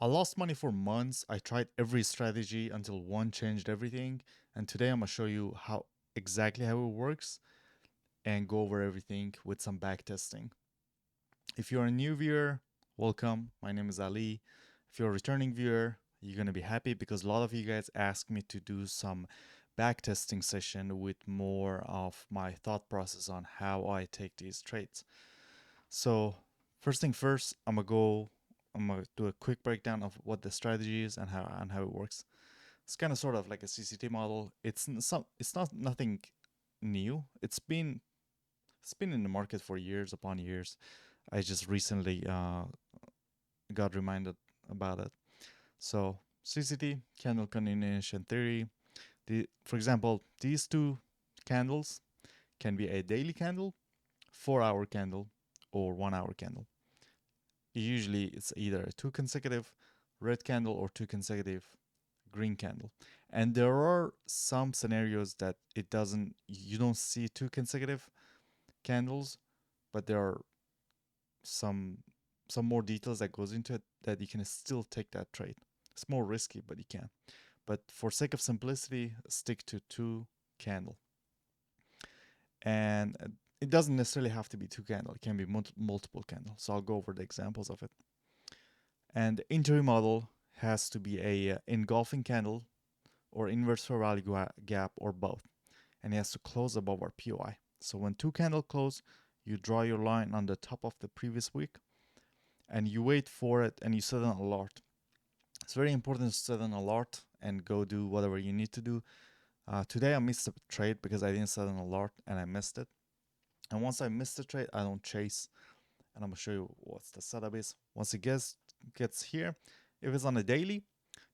I lost money for months. I tried every strategy until one changed everything. And today I'm gonna show you how exactly how it works and go over everything with some back testing. If you're a new viewer, welcome. My name is Ali. If you're a returning viewer, you're gonna be happy because a lot of you guys asked me to do some back testing session with more of my thought process on how I take these trades. So first thing first, I'm gonna do a quick breakdown of what the strategy is and how it works. It's kind of sort of like a CCT model. It's not nothing new. It's been in the market for years upon years. I just recently got reminded about it. So CCT, candle continuation theory. For example, these two candles can be a daily candle, 4-hour candle, or 1-hour candle. Usually it's either a two consecutive red candle or two consecutive green candle. And there are some scenarios that you don't see two consecutive candles, but there are some some more details that goes into it that you can still take that trade. It's more risky, but you can. But for sake of simplicity, stick to two candle. And it doesn't necessarily have to be two candle. It can be multiple candles. So I'll go over the examples of it. And the entry model has to be a engulfing candle or inverse fair value gap or both. And it has to close above our POI. So when two candle close, you draw your line on the top of the previous week and you wait for it and you set an alert. It's very important to set an alert and go do whatever you need to do. Today I missed a trade because I didn't set an alert and I missed it. And once I miss the trade, I don't chase. And I'm gonna show you what the setup is. Once it gets here, if it's on a daily,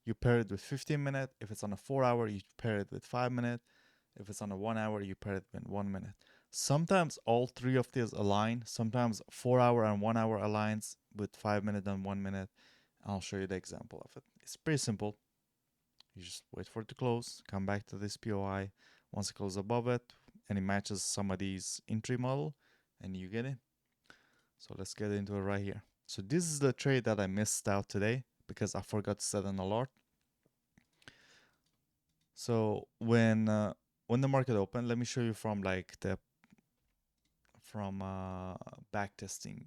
you pair it with 15 minutes. If it's on a 4-hour, you pair it with 5 minutes. If it's on a 1-hour, you pair it with 1 minute. Sometimes all three of these align. Sometimes 4-hour and 1-hour aligns with 5 minutes and 1 minute. I'll show you the example of it. It's pretty simple. You just wait for it to close, come back to this POI. Once it closes above it, and it matches somebody's entry model, and you get it. So let's get into it right here. So this is the trade that I missed out today because I forgot to set an alert. So when the market opened, let me show you from back testing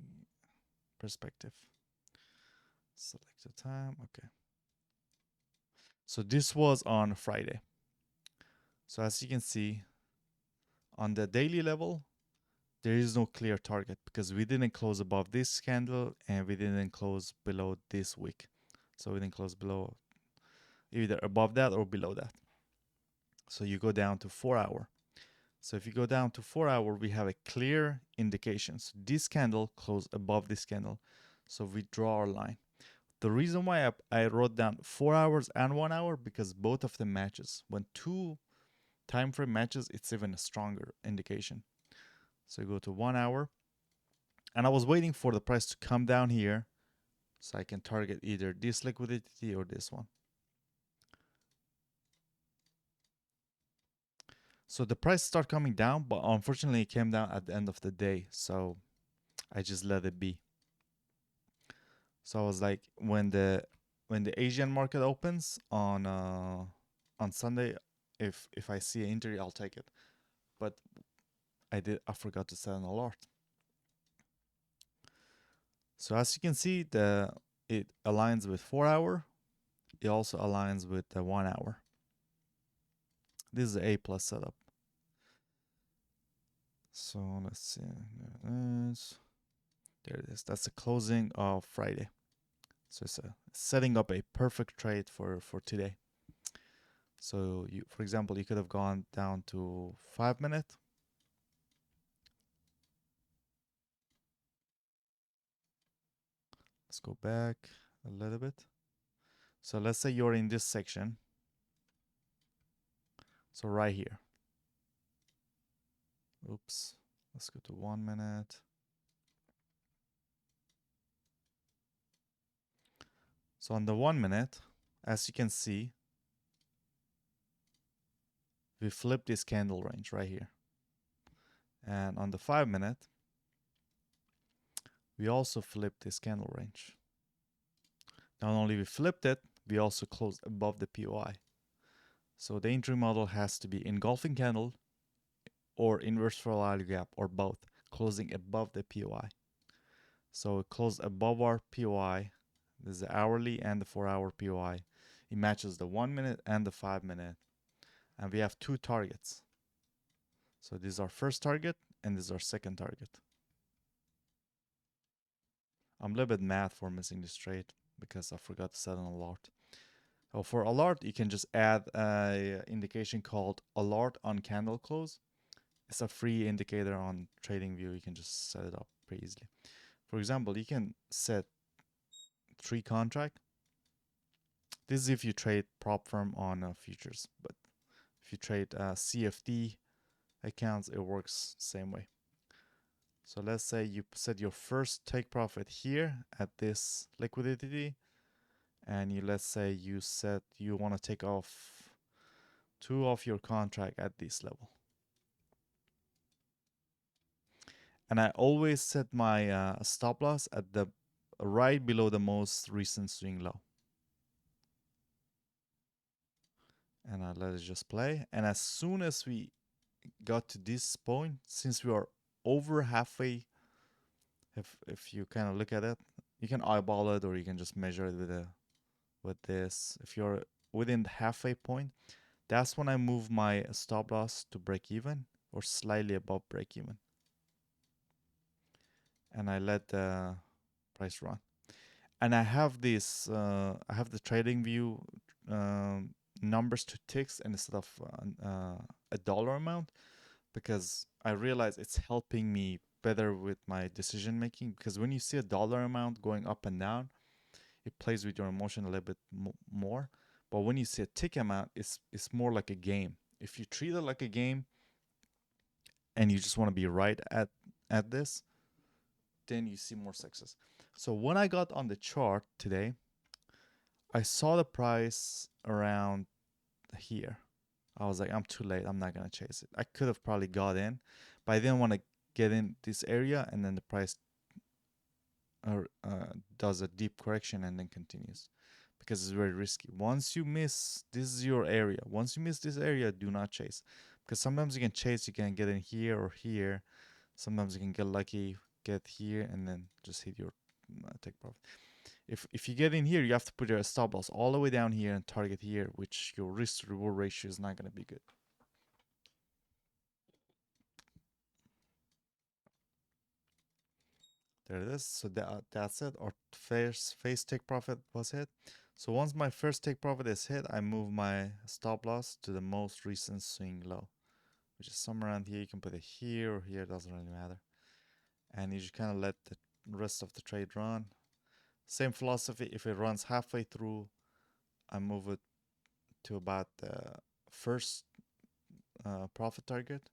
perspective. Select the time. Okay. So this was on Friday. So as you can see, on the daily level, there is no clear target because we didn't close above this candle and we didn't close below this wick. So we didn't close below, either above that or below that. So you go down to 4-hour. So if you go down to 4-hour, we have a clear indication. So this candle closed above this candle. So we draw our line. The reason why I wrote down 4 hours and 1 hour because both of them matches. When two time frame matches, it's even a stronger indication. So you go to 1 hour. And I was waiting for the price to come down here so I can target either this liquidity or this one. So the price started coming down, but unfortunately it came down at the end of the day. So I just let it be. So I was like, when the Asian market opens on Sunday, if I see an entry, I'll take it. But I forgot to set an alert. So as you can see, it aligns with 4-hour. It also aligns with the 1-hour. This is A plus setup. So let's see. There it is. That's the closing of Friday. So it's setting up a perfect trade for today. So you, for example, you could have gone down to 5 minutes. Let's go back a little bit. So let's say you're in this section. So right here. Oops. Let's go to 1 minute. So on the 1 minute, as you can see, we flip this candle range right here. And on the 5 minute, we also flip this candle range. Not only we flipped it, we also closed above the POI. So the entry model has to be engulfing candle or inverse value gap or both, closing above the POI. So it closed above our POI. This is the hourly and the 4-hour POI. It matches the 1 minute and the 5 minute. And we have two targets. So this is our first target and this is our second target. I'm a little bit mad for missing this trade because I forgot to set an alert. So for alert, you can just add an indication called alert on candle close. It's a free indicator on TradingView. You can just set it up pretty easily. For example, you can set 3 contract. This is if you trade prop firm on futures, but if you trade CFD accounts, it works same way. So let's say you set your first take profit here at this liquidity, and let's say you want to take off 2 of your contract at this level. And I always set my stop loss at the right below the most recent swing low. And I let it just play. And as soon as we got to this point, since we are over halfway, if you kind of look at it, you can eyeball it or you can just measure it with this. If you're within the halfway point, that's when I move my stop loss to break even or slightly above break even. And I let the price run. And I have this, I have the trading view numbers to ticks and instead of a dollar amount, because I realize it's helping me better with my decision making. Because when you see a dollar amount going up and down, it plays with your emotion a little bit more. But when you see a tick amount, it's more like a game. If you treat it like a game and you just want to be right at this, then you see more success. So when I got on the chart today, I saw the price around here. I was like, I'm too late. I'm not gonna chase it. I could have probably got in, but I didn't want to get in this area and then the price does a deep correction and then continues because it's very risky. Once you miss, this is your area. Once you miss this area, do not chase because sometimes you can chase. You can get in here or here. Sometimes you can get lucky, get here, and then just hit your take profit. If you get in here, you have to put your stop loss all the way down here and target here, which your risk to reward ratio is not going to be good. There it is. So that's it. Our first phase take profit was hit. So once my first take profit is hit, I move my stop loss to the most recent swing low, which is somewhere around here. You can put it here or here, doesn't really matter. And you just kind of let the rest of the trade run. Same philosophy. If it runs halfway through, I move it to about the first profit target,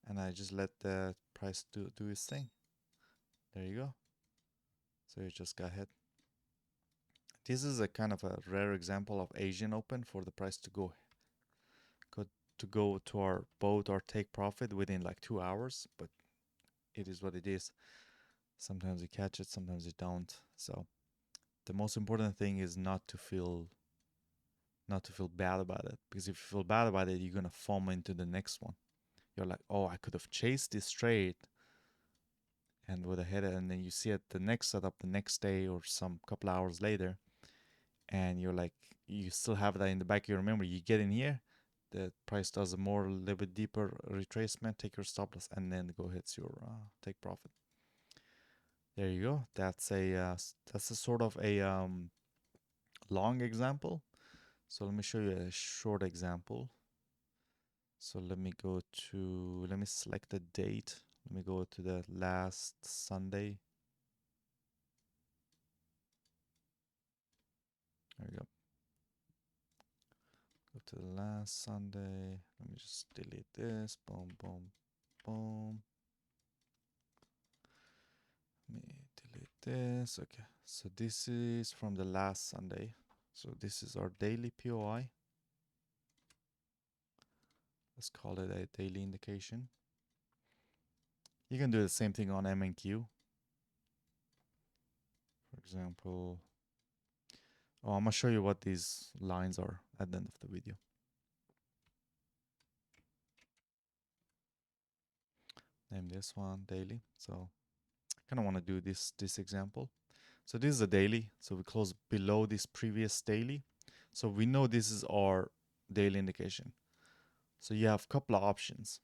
and I just let the price do its thing. There you go. So you just got hit. This is a kind of a rare example of Asian Open for the price to go to our boat or take profit within like 2 hours, but it is what it is. Sometimes you catch it, sometimes you don't. So the most important thing is not to feel bad about it, because if you feel bad about it, you're gonna fall into the next one. You're like, oh, I could have chased this trade and would have hit it, and then you see it the next setup the next day or some couple hours later, and you're like, you still have that in the back of your memory. You get in here, the price does a little bit deeper retracement, take your stop loss, and then go hits your take profit. There you go. That's a sort of a long example. So let me show you a short example. So let me select the date. Let me go to the last Sunday. There we go. Go to the last Sunday. Let me just delete this. Boom, boom, boom. Let me delete this. Okay. So this is from the last Sunday. So this is our daily POI. Let's call it a daily indication. You can do the same thing on MNQ. For example, Oh, I'm gonna show you what these lines are at the end of the video. Name this one daily. So I kind of want to do this example. So this is a daily. So we close below this previous daily. So we know this is our daily indication. So you have a couple of options.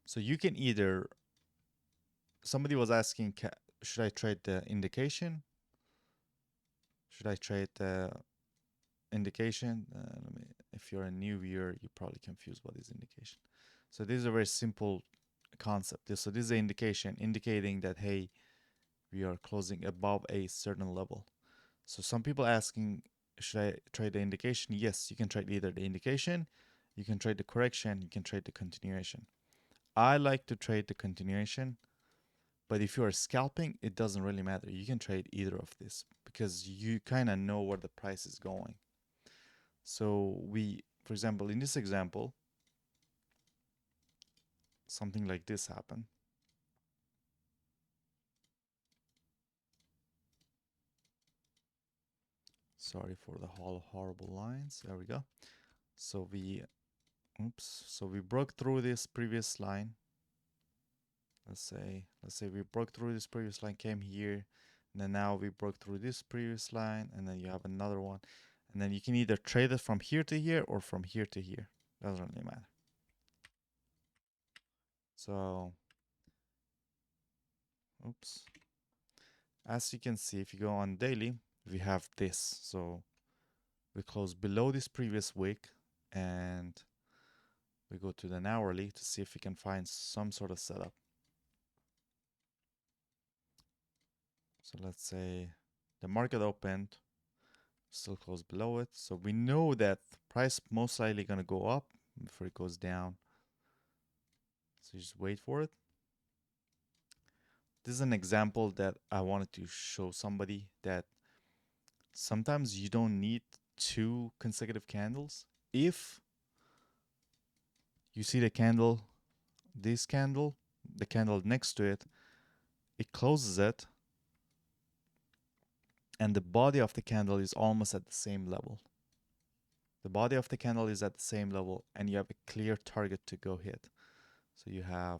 So you can either, somebody was asking, should I trade the indication? Should I trade the indication? If you're a new viewer, you're probably confused what is indication. So this is a very simple concept. So this is an indication indicating that, hey, we are closing above a certain level. So some people asking, should I trade the indication? Yes, you can trade either the indication, you can trade the correction, you can trade the continuation. I like to trade the continuation, but if you are scalping, it doesn't really matter. You can trade either of this because you kind of know where the price is going. So for example, in this example, something like this happened. Sorry for the horrible lines. There we go. So we broke through this previous line. Let's say we broke through this previous line, came here, and then now we broke through this previous line, and then you have another one, and then you can either trade it from here to here or from here to here. Doesn't really matter. So, oops. As you can see, if you go on daily, we have this. So we close below this previous wick, and we go to the hourly to see if we can find some sort of setup. So let's say the market opened, still close below it. So we know that price most likely going to go up before it goes down. So just wait for it. This is an example that I wanted to show somebody that sometimes you don't need 2 consecutive candles. If you see the candle, this candle, the candle next to it, it closes it, and the body of the candle is almost at the same level. The body of the candle is at the same level, and you have a clear target to go hit. So you have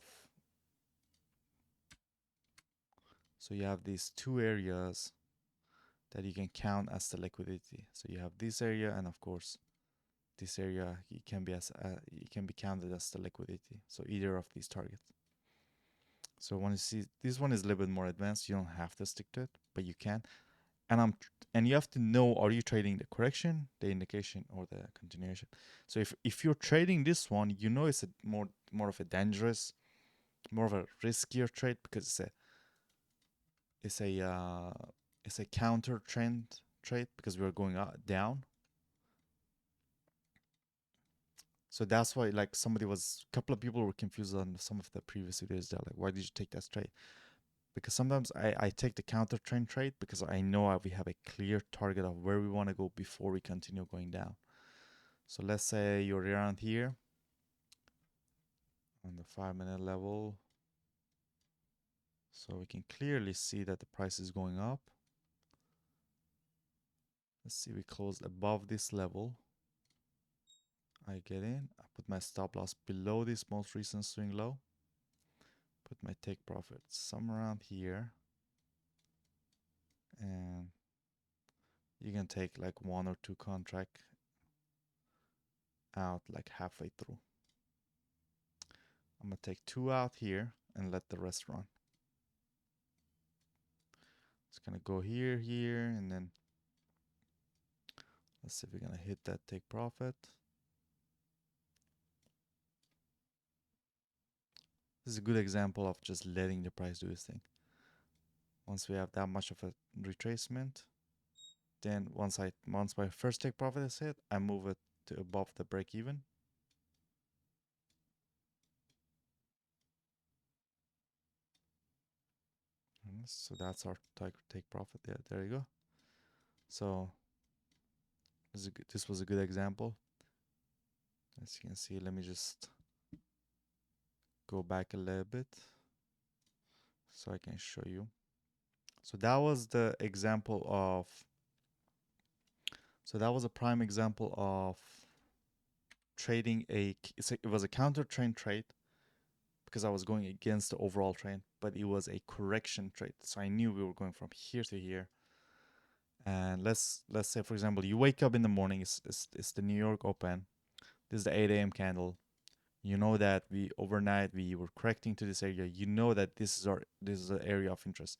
these 2 areas that you can count as the liquidity. So you have this area, and of course this area it can be counted as the liquidity. So either of these targets. So when you see this one is a little bit more advanced, you don't have to stick to it, but you can. And you have to know, are you trading the correction, the indication, or the continuation? So if you're trading this one, you know it's a more of a dangerous, more of a riskier trade because it's a counter trend trade because we're going down. So that's why, like, a couple of people were confused on some of the previous videos. They're like, why did you take that trade? Because sometimes I take the counter trend trade because I know we have a clear target of where we want to go before we continue going down. So let's say you're around here on the 5-minute level. So we can clearly see that the price is going up. Let's see, we closed above this level. I get in, I put my stop loss below this most recent swing low. Put my take profit somewhere around here. And you can take like 1 or 2 contract out like halfway through. I'm gonna take 2 out here and let the rest run. It's gonna go here, and then let's see if we're gonna hit that take profit. This is a good example of just letting the price do its thing. Once we have that much of a retracement, then once my first take profit is hit, I move it to above the break even. So that's our take profit. Yeah, there you go. So this was a good example. As you can see, let me just go back a little bit so I can show you. So that was the example of, so that was a prime example of trading it was a counter trend trade because I was going against the overall trend, but it was a correction trade. So I knew we were going from here to here. And let's say, for example, you wake up in the morning, it's the New York Open. This is the 8 a.m. candle. You know that we overnight we were correcting to this area. You know that this is an area of interest.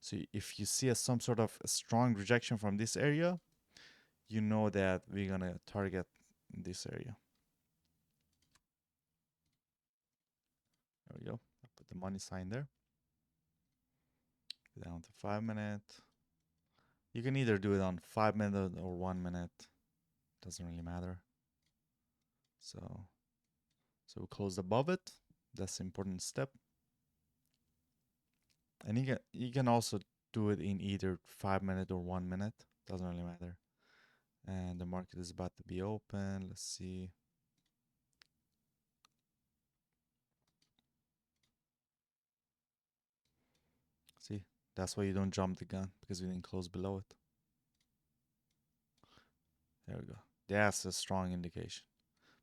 So if you see some sort of a strong rejection from this area, you know that we're gonna target this area. There we go. I put the money sign there. Down to 5 minute. You can either do it on 5 minute or 1 minute. Doesn't really matter. So we closed above it. That's the important step. And you can also do it in either 5 minute or 1 minute. Doesn't really matter. And the market is about to be open. Let's see. See, that's why you don't jump the gun, because we didn't close below it. There we go. That's a strong indication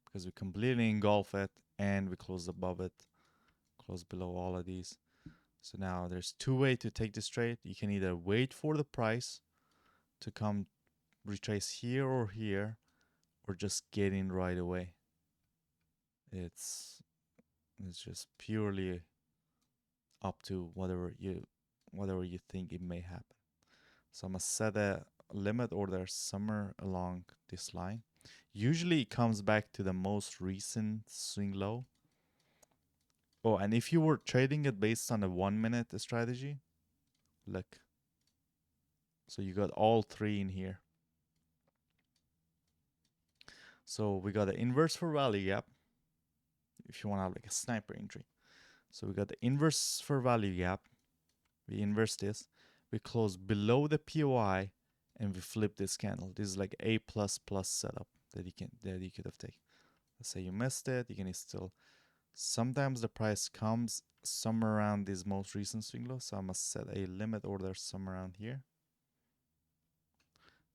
because we completely engulf it and we close above it, close below all of these. So now there's two ways to take this trade. You can either wait for the price to come retrace here or here, or just get in right away. It's just purely up to whatever you think it may happen. So I'm gonna set a limit order somewhere along this line. Usually it comes back to the most recent swing low. Oh, and if you were trading it based on a 1 minute strategy, look. So you got all three in here. So we got the inverse for value gap. If you want to have like a sniper entry. So we got the inverse for value gap. We inverse this. We close below the POI and we flip this candle. This is like A++ setup that you could have taken. Let's say you missed it, you can still. Sometimes the price comes somewhere around this most recent swing low, so I must set a limit order somewhere around here.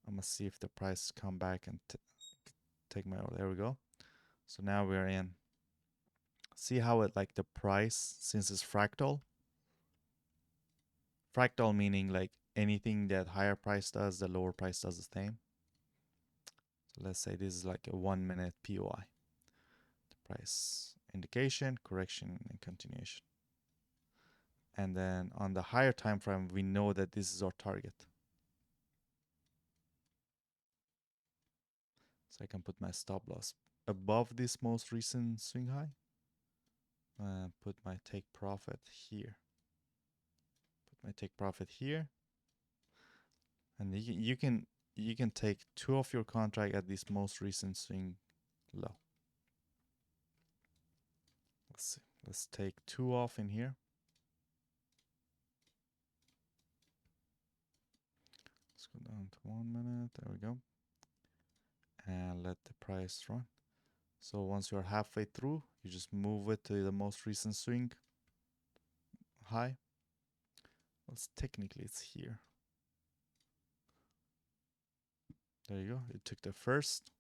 I'm gonna see if the price come back and take my order. There we go. So now we're in. See how it like the price, since it's fractal. Fractal meaning like anything that higher price does, the lower price does the same. So let's say this is like a 1 minute POI. The price indication, correction, and continuation. And then on the higher time frame, we know that this is our target. So I can put my stop loss above this most recent swing high. And put my take profit here. Put my take profit here. And you can take two of your contract at this most recent swing low. Let's see. Let's take two off in here. Let's go down to 1 minute. There we go. And let the price run. So once you're halfway through, you just move it to the most recent swing high. Well, technically it's here. There you go. You took the first,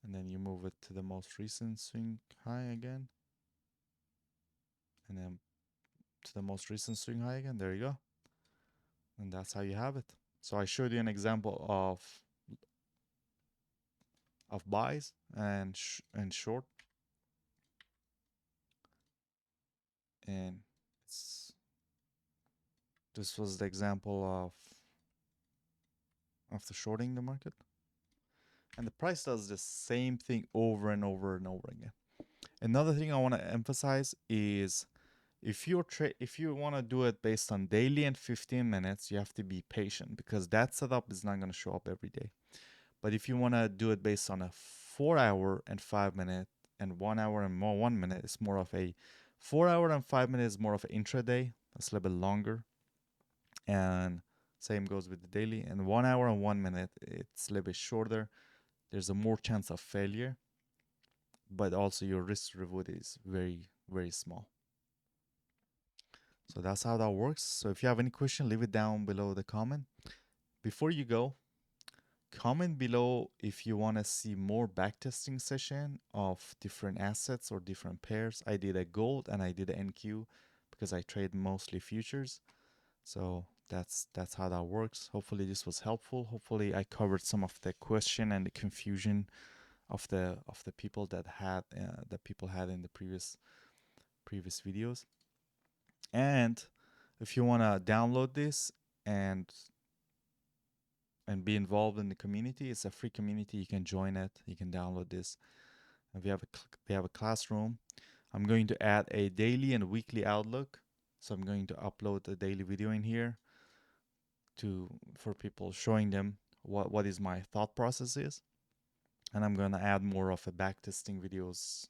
and then you move it to the most recent swing high again. And then to the most recent swing high again. There you go. And that's how you have it. So I showed you an example of buys and short. And this was the example of the shorting the market. And the price does the same thing over and over and over again. Another thing I want to emphasize is if you want to do it based on daily and 15 minutes, you have to be patient because that setup is not going to show up every day. But if you want to do it based on a 4 hour and 5 minute and 1 hour and more 1 minute, it's more of a 4 hour and 5 minute is more of an intraday. It's a little bit longer. And same goes with the daily. And 1 hour and 1 minute, it's a little bit shorter. There's a more chance of failure, but also your risk reward is very, very small. So that's how that works. So if you have any question, leave it down below the comment. Before you go, comment below if you want to see more backtesting session of different assets or different pairs. I did a gold and I did an NQ because I trade mostly futures. So that's how that works. Hopefully this was helpful. Hopefully I covered some of the question and the confusion of the people that people had in the previous videos. And if you want to download this and be involved in the community, it's a free community. You can join it. You can download this. And we have a classroom. I'm going to add a daily and weekly outlook. So I'm going to upload a daily video in here for people, showing them what is my thought process is. And I'm going to add more of a backtesting videos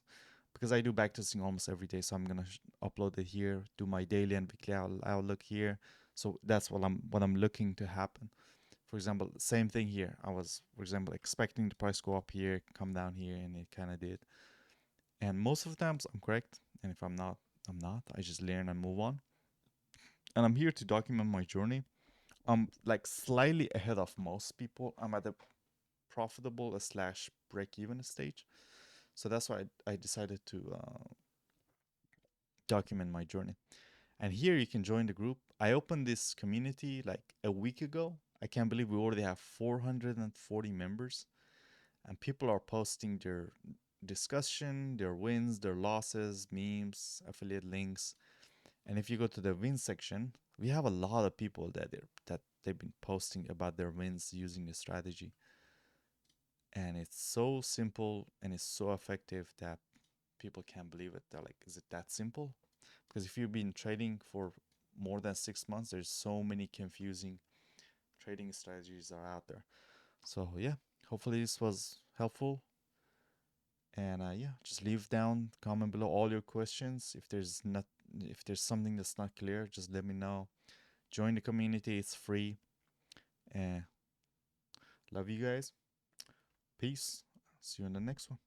because I do backtesting almost every day. So I'm going to upload it here, do my daily and weekly outlook here. So that's what I'm looking to happen. For example, same thing here. I was, for example, expecting the price go up here, come down here, and it kind of did. And most of the times I'm correct. And if I'm not, I'm not. I just learn and move on. And I'm here to document my journey. I'm like slightly ahead of most people. I'm at the profitable slash break even stage. So that's why I decided to document my journey. And here you can join the group. I opened this community like a week ago. I can't believe we already have 440 members. And people are posting their discussion, their wins, their losses, memes, affiliate links. And if you go to the win section, we have a lot of people that they've been posting about their wins using the strategy. And it's so simple and it's so effective that people can't believe it. They're like, is it that simple? Because if you've been trading for more than 6 months, there's so many confusing trading strategies are out there. So yeah, hopefully this was helpful. And yeah, just leave down, comment below all your questions. If there's something that's not clear, just let me know. Join the community, it's free. And love you guys. Peace. See you in the next one.